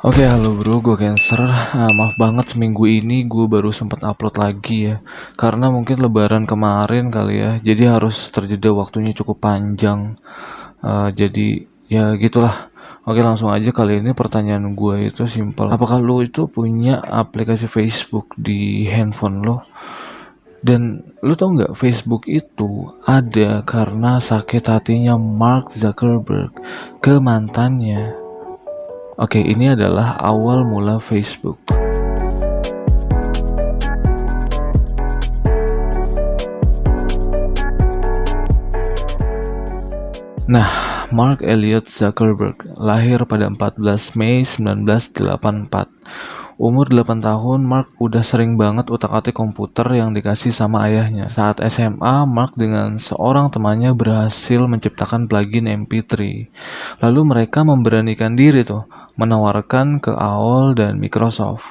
Oke, halo bro, gue Cancer. Maaf banget seminggu ini gue baru sempat upload lagi ya. Karena mungkin lebaran kemarin kali ya, jadi harus terjeda waktunya cukup panjang. Jadi ya gitulah. Oke, langsung aja kali ini pertanyaan gue itu simpel. Apakah lo itu punya aplikasi Facebook di handphone lo? Dan lo tau nggak Facebook itu ada karena sakit hatinya Mark Zuckerberg ke mantannya. Oke, ini adalah awal mula Facebook. Nah, Mark Elliot Zuckerberg lahir pada 14 Mei 1984. Umur 8 tahun, Mark udah sering banget utak-atik komputer yang dikasih sama ayahnya. Saat SMA, Mark dengan seorang temannya berhasil menciptakan plugin MP3. Lalu mereka memberanikan diri tuh menawarkan ke AOL dan Microsoft.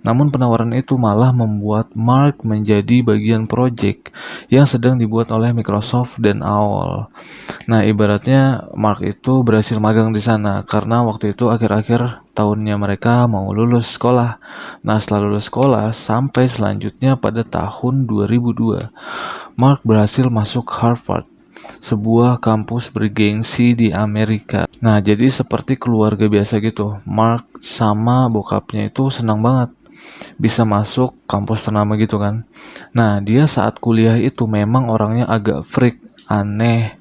Namun penawaran itu malah membuat Mark menjadi bagian project yang sedang dibuat oleh Microsoft dan AOL. Nah, ibaratnya Mark itu berhasil magang di sana karena waktu itu akhir-akhir tahunnya mereka mau lulus sekolah. Nah, setelah lulus sekolah sampai selanjutnya pada tahun 2002, Mark berhasil masuk Harvard, sebuah kampus bergengsi di Amerika. Nah, jadi seperti keluarga biasa gitu. Mark sama bokapnya itu senang banget bisa masuk kampus ternama gitu kan. Nah, dia saat kuliah itu memang orangnya agak freak, aneh,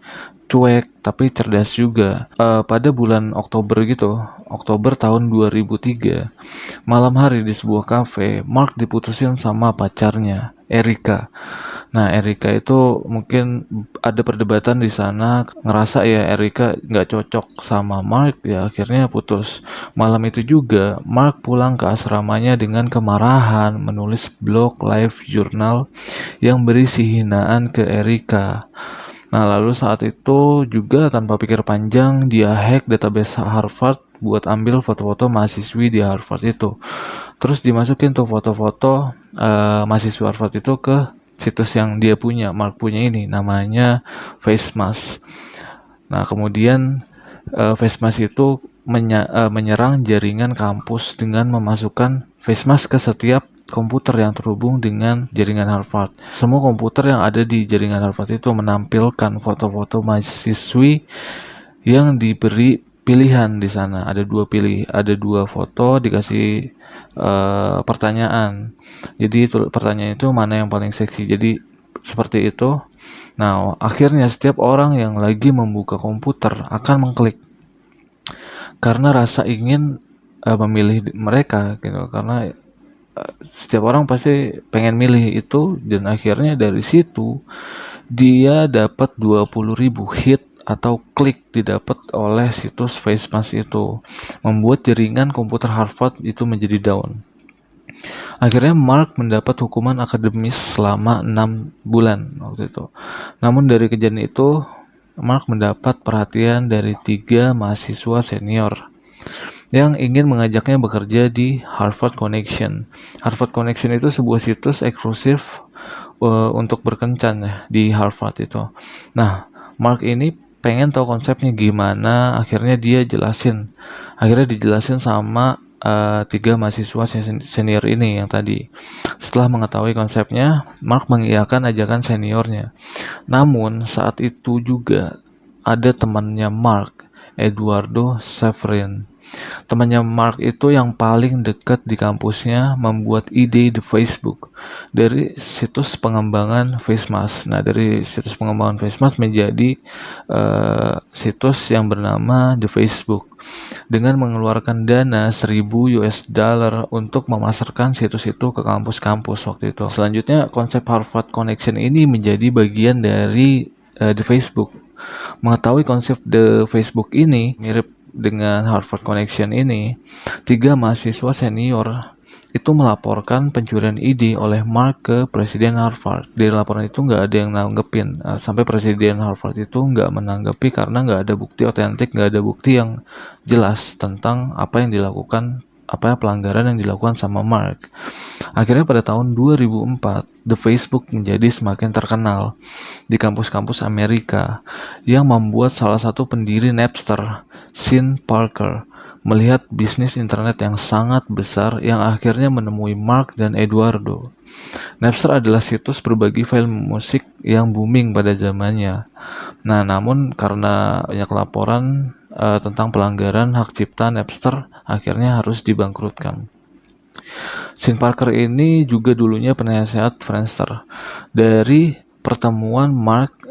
cuek, tapi cerdas juga. Pada bulan Oktober gitu, Oktober tahun 2003, malam hari di sebuah kafe, Mark diputusin sama pacarnya, Erika. Nah, Erika itu mungkin ada perdebatan di sana, ngerasa ya Erika nggak cocok sama Mark, ya akhirnya putus. Malam itu juga, Mark pulang ke asramanya dengan kemarahan, menulis blog live jurnal yang berisi hinaan ke Erika. Nah, lalu saat itu juga tanpa pikir panjang, dia hack database Harvard buat ambil foto-foto mahasiswi di Harvard itu. Terus dimasukin tuh foto-foto mahasiswa Harvard itu ke situs yang dia punya, Mark punya ini, namanya FaceMask. Nah, kemudian FaceMask itu menyerang jaringan kampus dengan memasukkan FaceMask ke setiap komputer yang terhubung dengan jaringan Harvard. Semua komputer yang ada di jaringan Harvard itu menampilkan foto-foto mahasiswi yang diberi pilihan di sana. Ada dua foto dikasih pertanyaan. Jadi pertanyaan itu mana yang paling seksi. Jadi seperti itu. Nah, akhirnya setiap orang yang lagi membuka komputer akan mengklik karena rasa ingin memilih mereka gitu. Karena setiap orang pasti pengen milih itu, dan akhirnya dari situ dia dapat 20.000 hit atau klik didapat oleh situs FaceMask itu, membuat jaringan komputer Harvard itu menjadi down. Akhirnya Mark mendapat hukuman akademis selama 6 bulan waktu itu. Namun dari kejadian itu, Mark mendapat perhatian dari 3 mahasiswa senior yang ingin mengajaknya bekerja di Harvard Connection. Harvard Connection itu sebuah situs eksklusif untuk berkencan ya di Harvard itu. Nah, Mark ini pengen tahu konsepnya gimana, akhirnya dia jelasin. Akhirnya dijelasin sama 3 mahasiswa senior ini yang tadi. Setelah mengetahui konsepnya, Mark mengiyakan ajakan seniornya. Namun saat itu juga ada temannya Mark, Eduardo Severin. Temannya Mark itu yang paling dekat di kampusnya membuat ide di Facebook dari situs pengembangan FaceMask. Nah, dari situs pengembangan FaceMask menjadi situs yang bernama The Facebook dengan mengeluarkan dana 1.000 US dollar untuk memasarkan situs itu ke kampus-kampus waktu itu. Selanjutnya, konsep Harvard Connection ini menjadi bagian dari The Facebook. Mengetahui konsep The Facebook ini mirip dengan Harvard Connection ini, 3 mahasiswa senior itu melaporkan pencurian ide oleh Mark ke Presiden Harvard. Dari laporan itu nggak ada yang nanggepin, sampai Presiden Harvard itu nggak menanggapi karena nggak ada bukti otentik, nggak ada bukti yang jelas tentang apa yang dilakukan, apa pelanggaran yang dilakukan sama Mark. Akhirnya pada tahun 2004, The Facebook menjadi semakin terkenal di kampus-kampus Amerika yang membuat salah satu pendiri Napster, Sean Parker, melihat bisnis internet yang sangat besar yang akhirnya menemui Mark dan Eduardo. Napster adalah situs berbagi file musik yang booming pada zamannya. Nah, namun karena banyak laporan tentang pelanggaran hak cipta, Napster akhirnya harus dibangkrutkan. Sean Parker ini juga dulunya penasehat Friendster. Dari pertemuan Mark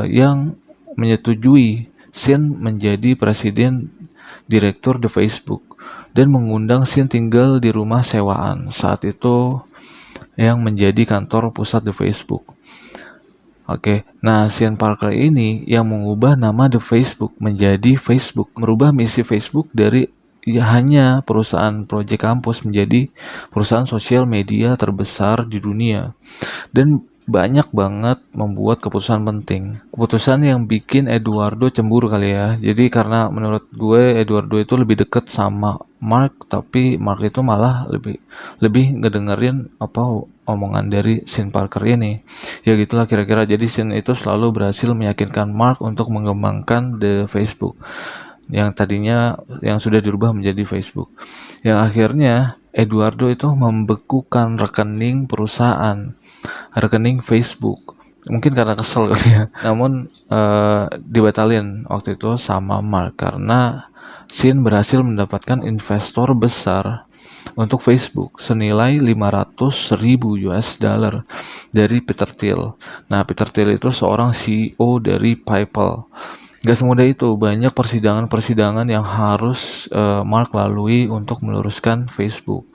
yang menyetujui Sean menjadi presiden direktur The Facebook dan mengundang Sean tinggal di rumah sewaan saat itu yang menjadi kantor pusat The Facebook. Oke, nah Sean Parker ini yang mengubah nama The Facebook menjadi Facebook, merubah misi Facebook dari hanya perusahaan proyek kampus menjadi perusahaan sosial media terbesar di dunia dan banyak banget membuat keputusan penting. Keputusan yang bikin Eduardo cemburu kali ya. Jadi karena menurut gue Eduardo itu lebih deket sama Mark, tapi Mark itu malah lebih ngedengerin apa omongan dari Sean Parker ini. Ya gitulah kira-kira. Jadi Sean itu selalu berhasil meyakinkan Mark untuk mengembangkan The Facebook yang tadinya yang sudah dirubah menjadi Facebook. Yang akhirnya Eduardo itu membekukan rekening perusahaan, rekening Facebook. Mungkin karena kesel kali ya. Namun dibatalin waktu itu sama Mark karena Sean berhasil mendapatkan investor besar untuk Facebook senilai 500.000 US dollar dari Peter Thiel. Nah, Peter Thiel itu seorang CEO dari PayPal. Gak semudah itu, banyak persidangan-persidangan yang harus Mark lalui untuk meluruskan Facebook.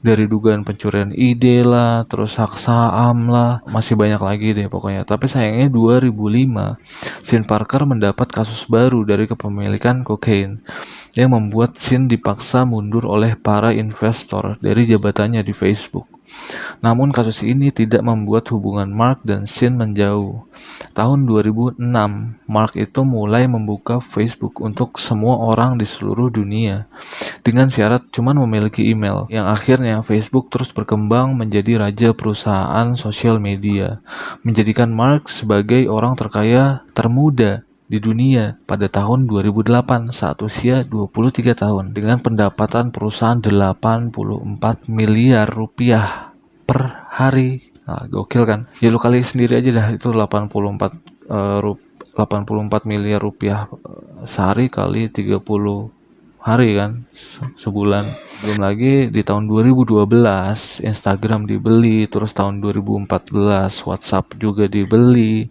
Dari dugaan pencurian ide lah, terus hak saham lah, masih banyak lagi deh pokoknya. Tapi sayangnya 2005, Sean Parker mendapat kasus baru dari kepemilikan kokain yang membuat Sean dipaksa mundur oleh para investor dari jabatannya di Facebook. Namun kasus ini tidak membuat hubungan Mark dan Sean menjauh. Tahun 2006, Mark itu mulai membuka Facebook untuk semua orang di seluruh dunia dengan syarat cuman memiliki email. Yang akhirnya Facebook terus berkembang menjadi raja perusahaan sosial media, menjadikan Mark sebagai orang terkaya termuda di dunia pada tahun 2008 saat usia 23 tahun dengan pendapatan perusahaan 84 miliar rupiah per hari. Nah, gokil kan? Ya lu kali sendiri aja dah itu 84 miliar rupiah sehari kali 30 hari kan, sebulan. Belum lagi di tahun 2012 Instagram dibeli, terus tahun 2014 WhatsApp juga dibeli,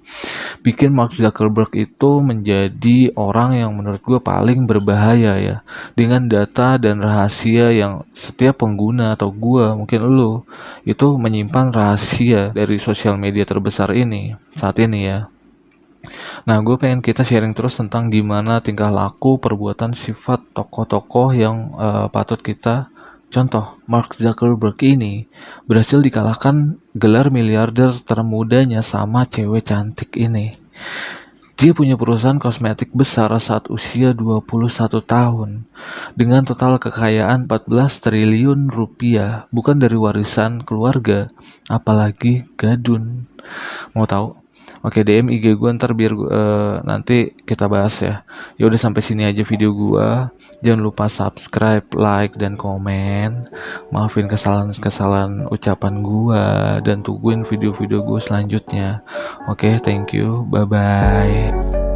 bikin Mark Zuckerberg itu menjadi orang yang menurut gue paling berbahaya ya, dengan data dan rahasia yang setiap pengguna atau gue mungkin lo itu menyimpan rahasia dari sosial media terbesar ini saat ini ya. Nah, gue pengen kita sharing terus tentang gimana tingkah laku, perbuatan, sifat tokoh-tokoh yang patut kita contoh. Mark Zuckerberg ini berhasil dikalahkan gelar miliarder termudanya sama cewek cantik ini. Dia punya perusahaan kosmetik besar saat usia 21 tahun dengan total kekayaan 14 triliun rupiah, bukan dari warisan keluarga, apalagi gadun. Mau tahu? Oke, DM IG gue ntar biar nanti kita bahas ya. Ya udah sampai sini aja video gue. Jangan lupa subscribe, like, dan komen. Maafin kesalahan-kesalahan ucapan gue dan tungguin video-video gue selanjutnya. Oke, thank you. Bye-bye.